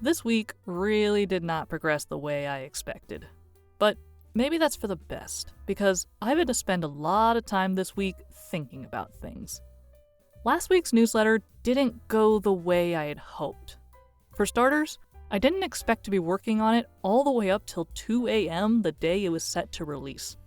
This week really did not progress the way I expected. But maybe that's for the best, because I've had to spend a lot of time this week thinking about things. Last week's newsletter didn't go the way I had hoped. For starters, I didn't expect to be working on it all the way up till 2 a.m. the day it was set to release.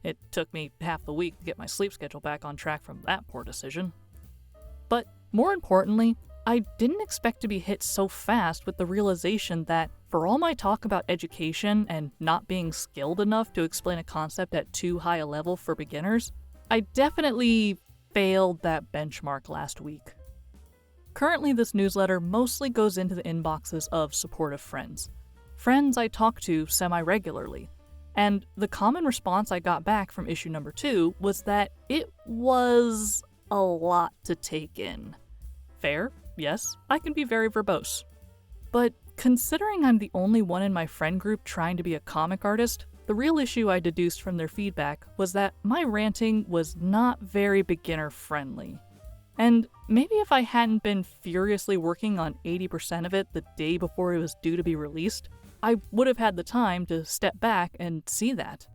It took me half the week to get my sleep schedule back on track from that poor decision. But more importantly, I didn't expect to be hit so fast with the realization that for all my talk about education and not being skilled enough to explain a concept at too high a level for beginners, I definitely failed that benchmark last week. Currently, this newsletter mostly goes into the inboxes of supportive friends I talk to semi-regularly, and the common response I got back from issue number 2 was that it was a lot to take in. Fair, yes, I can be very verbose. But considering I'm the only one in my friend group trying to be a comic artist, the real issue I deduced from their feedback was that my ranting was not very beginner-friendly. And maybe if I hadn't been furiously working on 80% of it the day before it was due to be released, I would have had the time to step back and see that.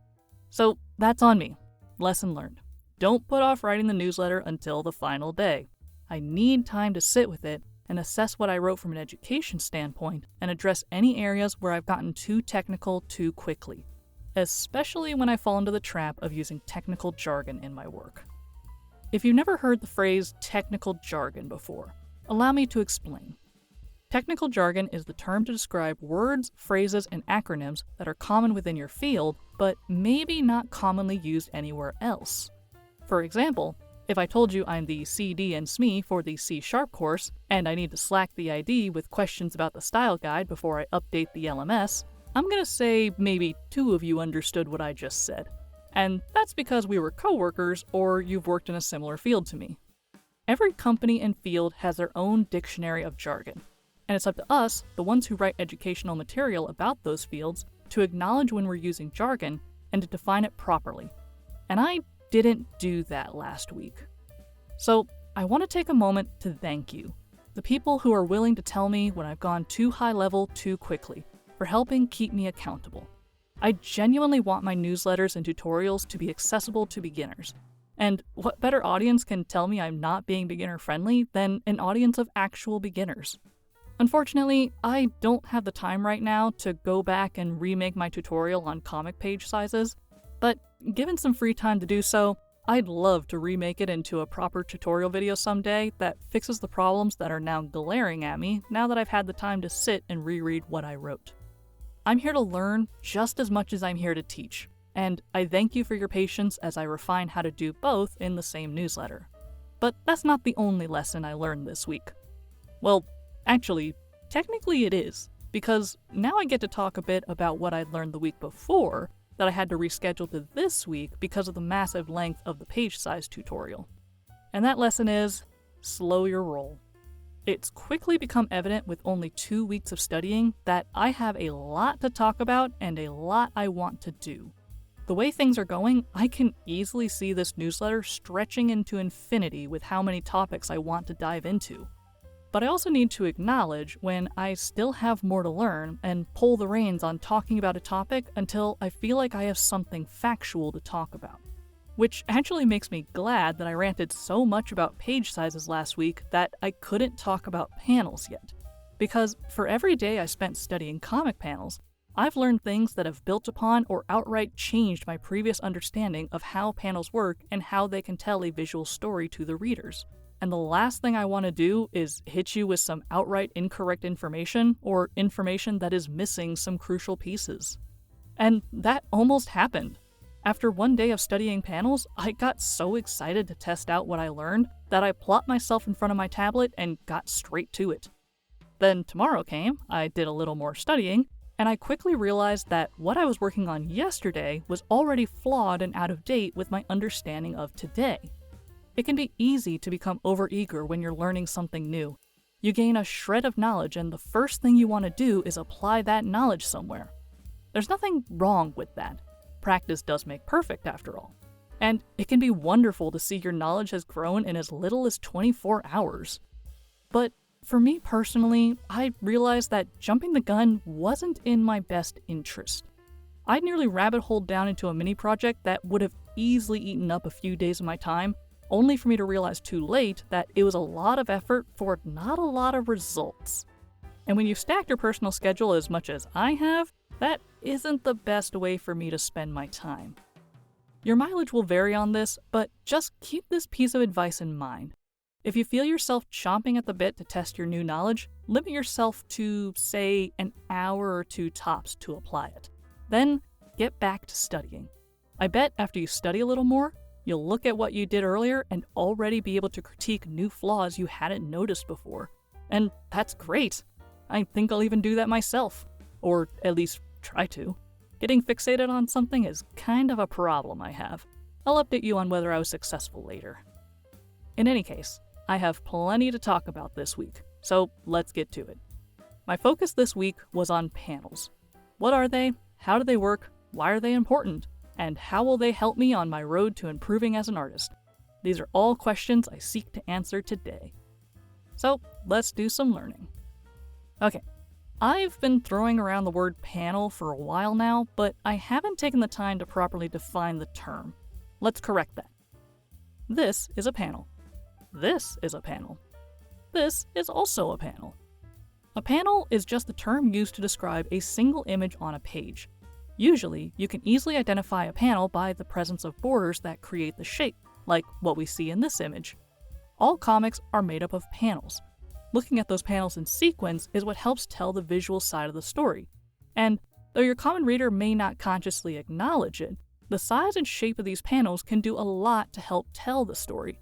So that's on me. Lesson learned. Don't put off writing the newsletter until the final day. I need time to sit with it and assess what I wrote from an education standpoint and address any areas where I've gotten too technical too quickly, especially when I fall into the trap of using technical jargon in my work. If you've never heard the phrase technical jargon before, allow me to explain. Technical jargon is the term to describe words, phrases, and acronyms that are common within your field, but maybe not commonly used anywhere else. For example, if I told you I'm the CD and SME for the C# course, and I need to Slack the ID with questions about the style guide before I update the LMS, I'm gonna say maybe 2 of you understood what I just said. And that's because we were coworkers or you've worked in a similar field to me. Every company and field has their own dictionary of jargon, and it's up to us, the ones who write educational material about those fields, to acknowledge when we're using jargon and to define it properly. And I didn't do that last week. So I want to take a moment to thank you, the people who are willing to tell me when I've gone too high level too quickly, for helping keep me accountable. I genuinely want my newsletters and tutorials to be accessible to beginners. And what better audience can tell me I'm not being beginner-friendly than an audience of actual beginners? Unfortunately, I don't have the time right now to go back and remake my tutorial on comic page sizes, but given some free time to do so, I'd love to remake it into a proper tutorial video someday that fixes the problems that are now glaring at me now that I've had the time to sit and reread what I wrote. I'm here to learn just as much as I'm here to teach, and I thank you for your patience as I refine how to do both in the same newsletter. But that's not the only lesson I learned this week. Well, actually, technically it is, because now I get to talk a bit about what I'd learned the week before that I had to reschedule to this week because of the massive length of the page size tutorial. And that lesson is, slow your roll. It's quickly become evident with only 2 weeks of studying that I have a lot to talk about and a lot I want to do. The way things are going, I can easily see this newsletter stretching into infinity with how many topics I want to dive into. But I also need to acknowledge when I still have more to learn and pull the reins on talking about a topic until I feel like I have something factual to talk about. Which actually makes me glad that I ranted so much about page sizes last week that I couldn't talk about panels yet. Because for every day I spent studying comic panels, I've learned things that have built upon or outright changed my previous understanding of how panels work and how they can tell a visual story to the readers. And the last thing I want to do is hit you with some outright incorrect information or information that is missing some crucial pieces. And that almost happened. After 1 day of studying panels, I got so excited to test out what I learned that I plopped myself in front of my tablet and got straight to it. Then tomorrow came, I did a little more studying, and I quickly realized that what I was working on yesterday was already flawed and out of date with my understanding of today. It can be easy to become overeager when you're learning something new. You gain a shred of knowledge and the first thing you want to do is apply that knowledge somewhere. There's nothing wrong with that. Practice does make perfect after all. And it can be wonderful to see your knowledge has grown in as little as 24 hours. But for me personally, I realized that jumping the gun wasn't in my best interest. I'd nearly rabbit-holed down into a mini project that would have easily eaten up a few days of my time, only for me to realize too late that it was a lot of effort for not a lot of results. And when you've stacked your personal schedule as much as I have, that isn't the best way for me to spend my time. Your mileage will vary on this, but just keep this piece of advice in mind. If you feel yourself chomping at the bit to test your new knowledge, limit yourself to, say, an hour or two tops to apply it. Then, get back to studying. I bet after you study a little more, you'll look at what you did earlier and already be able to critique new flaws you hadn't noticed before. And that's great. I think I'll even do that myself. Or at least try to. Getting fixated on something is kind of a problem I have. I'll update you on whether I was successful later. In any case, I have plenty to talk about this week, so let's get to it. My focus this week was on panels. What are they? How do they work? Why are they important? And how will they help me on my road to improving as an artist? These are all questions I seek to answer today. So let's do some learning. Okay, I've been throwing around the word panel for a while now, but I haven't taken the time to properly define the term. Let's correct that. This is a panel. This is a panel. This is also a panel. A panel is just the term used to describe a single image on a page. Usually, you can easily identify a panel by the presence of borders that create the shape, like what we see in this image. All comics are made up of panels. Looking at those panels in sequence is what helps tell the visual side of the story. And though your common reader may not consciously acknowledge it, the size and shape of these panels can do a lot to help tell the story.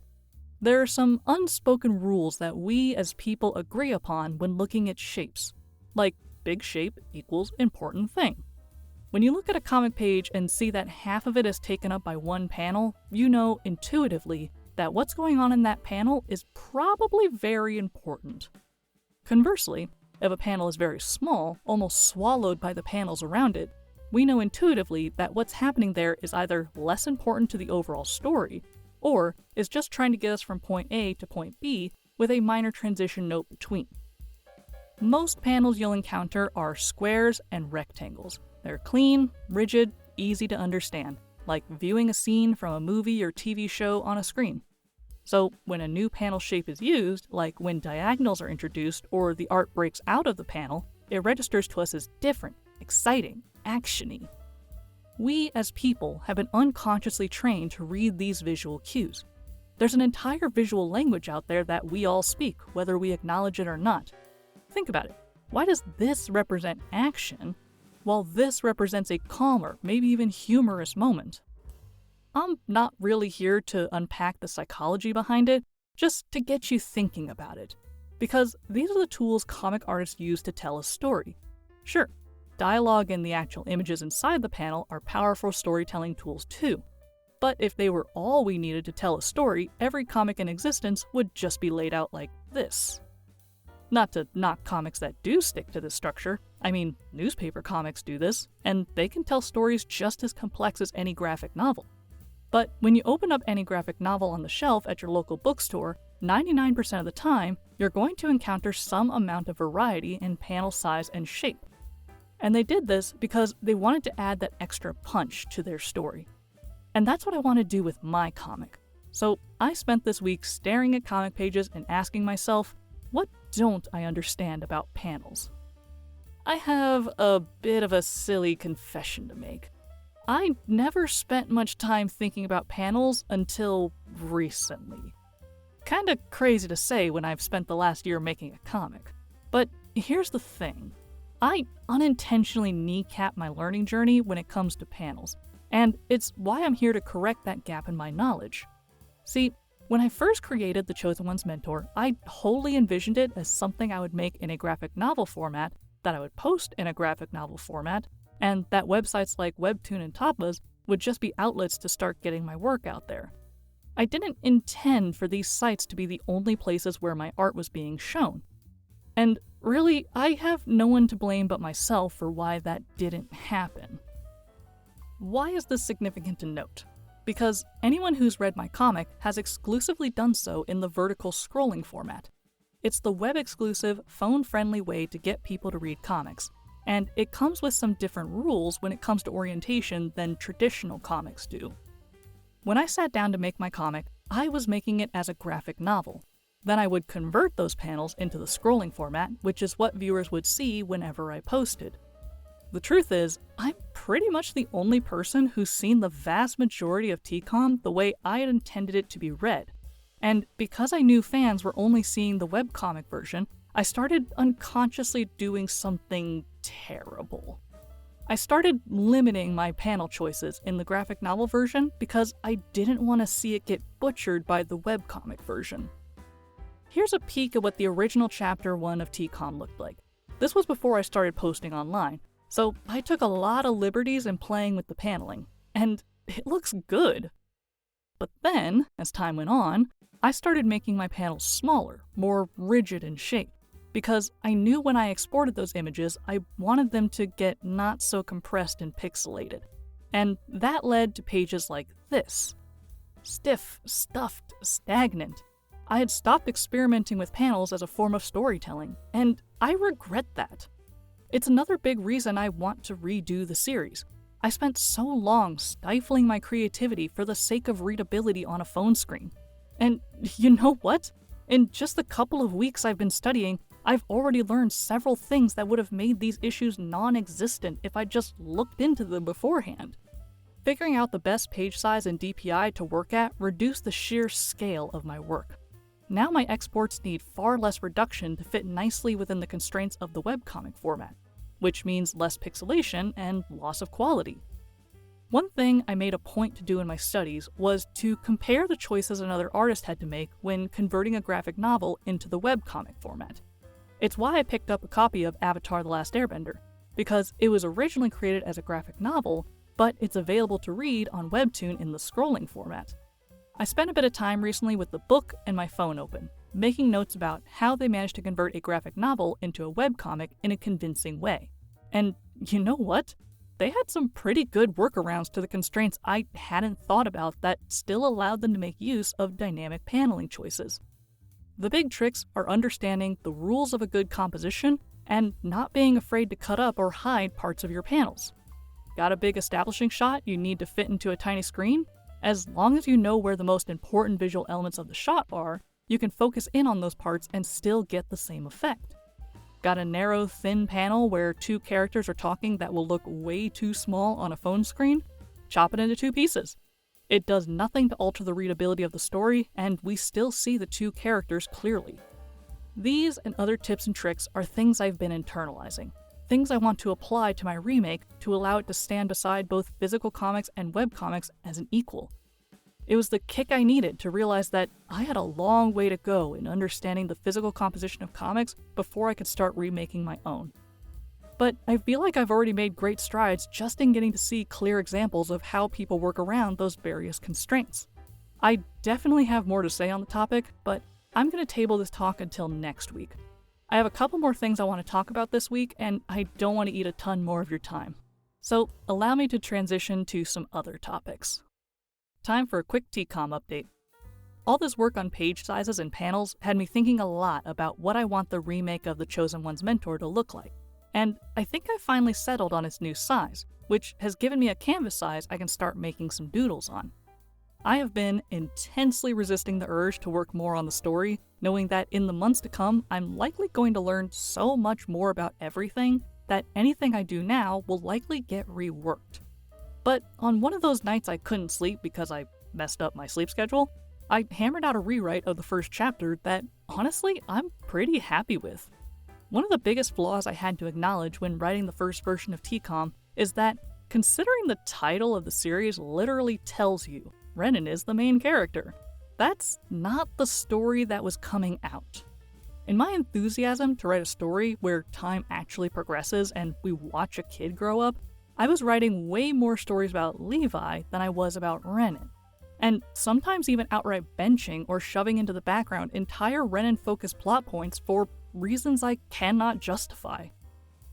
There are some unspoken rules that we as people agree upon when looking at shapes, like big shape equals important thing. When you look at a comic page and see that half of it is taken up by one panel, you know intuitively that what's going on in that panel is probably very important. Conversely, if a panel is very small, almost swallowed by the panels around it, we know intuitively that what's happening there is either less important to the overall story, or is just trying to get us from point A to point B with a minor transition note between. Most panels you'll encounter are squares and rectangles. They're clean, rigid, easy to understand, like viewing a scene from a movie or TV show on a screen. So when a new panel shape is used, like when diagonals are introduced or the art breaks out of the panel, it registers to us as different, exciting, action-y. We as people have been unconsciously trained to read these visual cues. There's an entire visual language out there that we all speak, whether we acknowledge it or not. Think about it. Why does this represent action, while this represents a calmer, maybe even humorous moment? I'm not really here to unpack the psychology behind it, just to get you thinking about it. Because these are the tools comic artists use to tell a story. Sure, dialogue and the actual images inside the panel are powerful storytelling tools too. But if they were all we needed to tell a story, every comic in existence would just be laid out like this. Not to knock comics that do stick to this structure. I mean, newspaper comics do this, and they can tell stories just as complex as any graphic novel. But when you open up any graphic novel on the shelf at your local bookstore, 99% of the time, you're going to encounter some amount of variety in panel size and shape. And they did this because they wanted to add that extra punch to their story. And that's what I want to do with my comic. So I spent this week staring at comic pages and asking myself, what don't I understand about panels? I have a bit of a silly confession to make. I never spent much time thinking about panels until recently. Kinda crazy to say when I've spent the last year making a comic. But here's the thing. I unintentionally kneecap my learning journey when it comes to panels, and it's why I'm here to correct that gap in my knowledge. See, when I first created The Chosen One's Mentor, I wholly envisioned it as something I would make in a graphic novel format, that I would post in a graphic novel format, and that websites like Webtoon and Tapas would just be outlets to start getting my work out there. I didn't intend for these sites to be the only places where my art was being shown. And really, I have no one to blame but myself for why that didn't happen. Why is this significant to note? Because anyone who's read my comic has exclusively done so in the vertical scrolling format. it's the web-exclusive, phone-friendly way to get people to read comics, and it comes with some different rules when it comes to orientation than traditional comics do. When I sat down to make my comic, I was making it as a graphic novel. Then I would convert those panels into the scrolling format, which is what viewers would see whenever I posted. The truth is, I'm pretty much the only person who's seen the vast majority of TCOM the way I had intended it to be read. And because I knew fans were only seeing the webcomic version, I started unconsciously doing something terrible. I started limiting my panel choices in the graphic novel version because I didn't want to see it get butchered by the webcomic version. Here's a peek at what the original Chapter 1 of TCOM looked like. This was before I started posting online, so I took a lot of liberties in playing with the paneling, and it looks good. But then, as time went on, I started making my panels smaller, more rigid in shape, because I knew when I exported those images, I wanted them to get not so compressed and pixelated. And that led to pages like this. Stiff, stuffed, stagnant. I had stopped experimenting with panels as a form of storytelling, and I regret that. It's another big reason I want to redo the series. I spent so long stifling my creativity for the sake of readability on a phone screen. And you know what? In just the couple of weeks I've been studying, I've already learned several things that would have made these issues non-existent if I just looked into them beforehand. Figuring out the best page size and DPI to work at reduced the sheer scale of my work. Now my exports need far less reduction to fit nicely within the constraints of the webcomic format, which means less pixelation and loss of quality. One thing I made a point to do in my studies was to compare the choices another artist had to make when converting a graphic novel into the webcomic format. It's why I picked up a copy of Avatar: The Last Airbender, because it was originally created as a graphic novel, but it's available to read on Webtoon in the scrolling format. I spent a bit of time recently with the book and my phone open, making notes about how they managed to convert a graphic novel into a webcomic in a convincing way. And you know what? They had some pretty good workarounds to the constraints I hadn't thought about that still allowed them to make use of dynamic paneling choices. The big tricks are understanding the rules of a good composition and not being afraid to cut up or hide parts of your panels. Got a big establishing shot you need to fit into a tiny screen? As long as you know where the most important visual elements of the shot are, you can focus in on those parts and still get the same effect. Got a narrow, thin panel where two characters are talking that will look way too small on a phone screen? Chop it into two pieces. It does nothing to alter the readability of the story, and we still see the two characters clearly. These and other tips and tricks are things I've been internalizing, things I want to apply to my remake to allow it to stand beside both physical comics and webcomics as an equal. It was the kick I needed to realize that I had a long way to go in understanding the physical composition of comics before I could start remaking my own. But I feel like I've already made great strides just in getting to see clear examples of how people work around those various constraints. I definitely have more to say on the topic, but I'm going to table this talk until next week. I have a couple more things I want to talk about this week, and I don't want to eat a ton more of your time. So allow me to transition to some other topics. Time for a quick TCOM update. All this work on page sizes and panels had me thinking a lot about what I want the remake of The Chosen One's Mentor to look like, and I think I finally settled on its new size, which has given me a canvas size I can start making some doodles on. I have been intensely resisting the urge to work more on the story, knowing that in the months to come, I'm likely going to learn so much more about everything that anything I do now will likely get reworked. But on one of those nights I couldn't sleep because I messed up my sleep schedule, I hammered out a rewrite of the first chapter that, honestly, I'm pretty happy with. One of the biggest flaws I had to acknowledge when writing the first version of TCOM is that, considering the title of the series literally tells you Renan is the main character, that's not the story that was coming out. In my enthusiasm to write a story where time actually progresses and we watch a kid grow up, I was writing way more stories about Levi than I was about Renan, and sometimes even outright benching or shoving into the background entire Renan-focused plot points for reasons I cannot justify.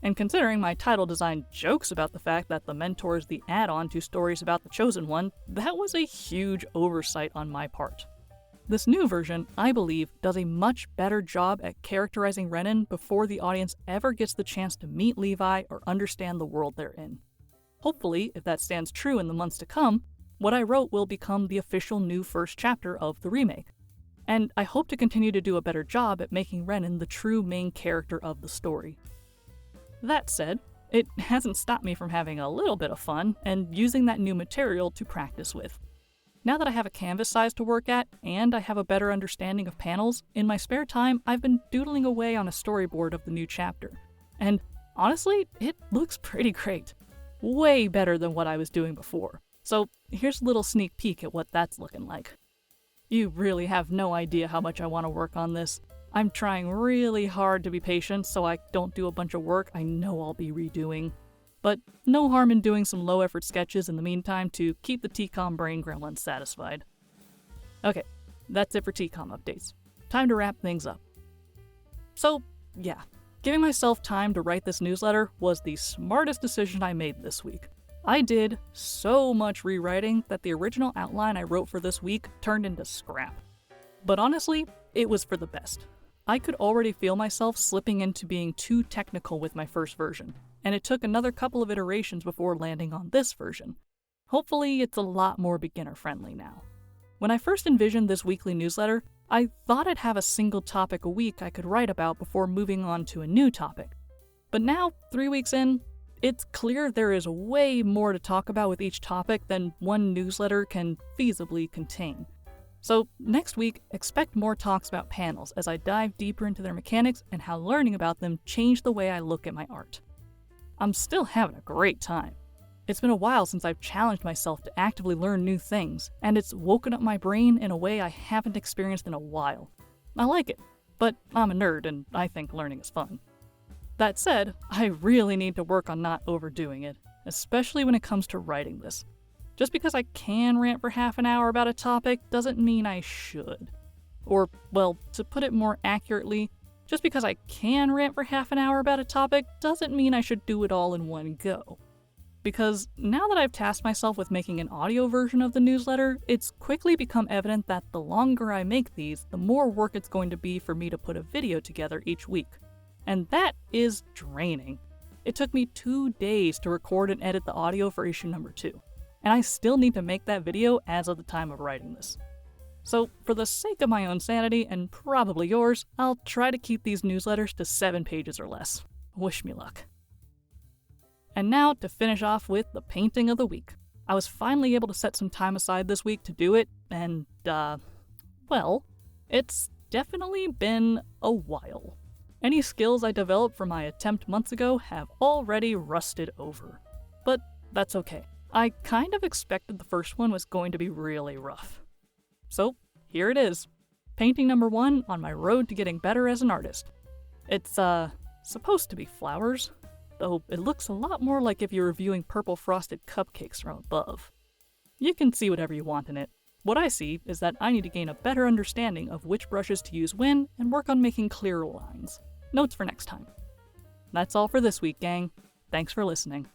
And considering my title design jokes about the fact that the Mentor is the add-on to stories about the Chosen One, that was a huge oversight on my part. this new version, I believe, does a much better job at characterizing Renan before the audience ever gets the chance to meet Levi or understand the world they're in. Hopefully, if that stands true in the months to come, what I wrote will become the official new first chapter of the remake. And I hope to continue to do a better job at making Renan the true main character of the story. That said, it hasn't stopped me from having a little bit of fun and using that new material to practice with. Now that I have a canvas size to work at, and I have a better understanding of panels, in my spare time I've been doodling away on a storyboard of the new chapter. And honestly, it looks pretty great. Way better than what I was doing before. So here's a little sneak peek at what that's looking like. You really have no idea how much I want to work on this. I'm trying really hard to be patient so I don't do a bunch of work I know I'll be redoing. But no harm in doing some low-effort sketches in the meantime to keep the TCOM brain gremlins satisfied. Okay, that's it for TCOM updates. Time to wrap things up. So, yeah, giving myself time to write this newsletter was the smartest decision I made this week. I did so much rewriting that the original outline I wrote for this week turned into scrap. But honestly, it was for the best. I could already feel myself slipping into being too technical with my first version, and it took another couple of iterations before landing on this version. Hopefully, it's a lot more beginner-friendly now. When I first envisioned this weekly newsletter, I thought I'd have a single topic a week I could write about before moving on to a new topic. But now, 3 weeks in, it's clear there is way more to talk about with each topic than one newsletter can feasibly contain. So next week, expect more talks about panels as I dive deeper into their mechanics and how learning about them changed the way I look at my art. I'm still having a great time. It's been a while since I've challenged myself to actively learn new things, and it's woken up my brain in a way I haven't experienced in a while. I like it, but I'm a nerd and I think learning is fun. That said, I really need to work on not overdoing it, especially when it comes to writing this. Just because I can rant for half an hour about a topic doesn't mean I should. Or, well, to put it more accurately, just because I can rant for half an hour about a topic doesn't mean I should do it all in one go. Because now that I've tasked myself with making an audio version of the newsletter, it's quickly become evident that the longer I make these, the more work it's going to be for me to put a video together each week. And that is draining. It took me 2 days to record and edit the audio for issue number 2. And I still need to make that video as of the time of writing this. So, for the sake of my own sanity, and probably yours, I'll try to keep these newsletters to 7 pages or less. Wish me luck. And now, to finish off with the painting of the week. I was finally able to set some time aside this week to do it, and, well, it's definitely been a while. Any skills I developed from my attempt months ago have already rusted over. But that's okay. I kind of expected the first one was going to be really rough. So, here it is. Painting number 1 on my road to getting better as an artist. It's, supposed to be flowers, though it looks a lot more like if you're reviewing purple frosted cupcakes from above. You can see whatever you want in it. What I see is that I need to gain a better understanding of which brushes to use when and work on making clearer lines. Notes for next time. That's all for this week, gang. Thanks for listening.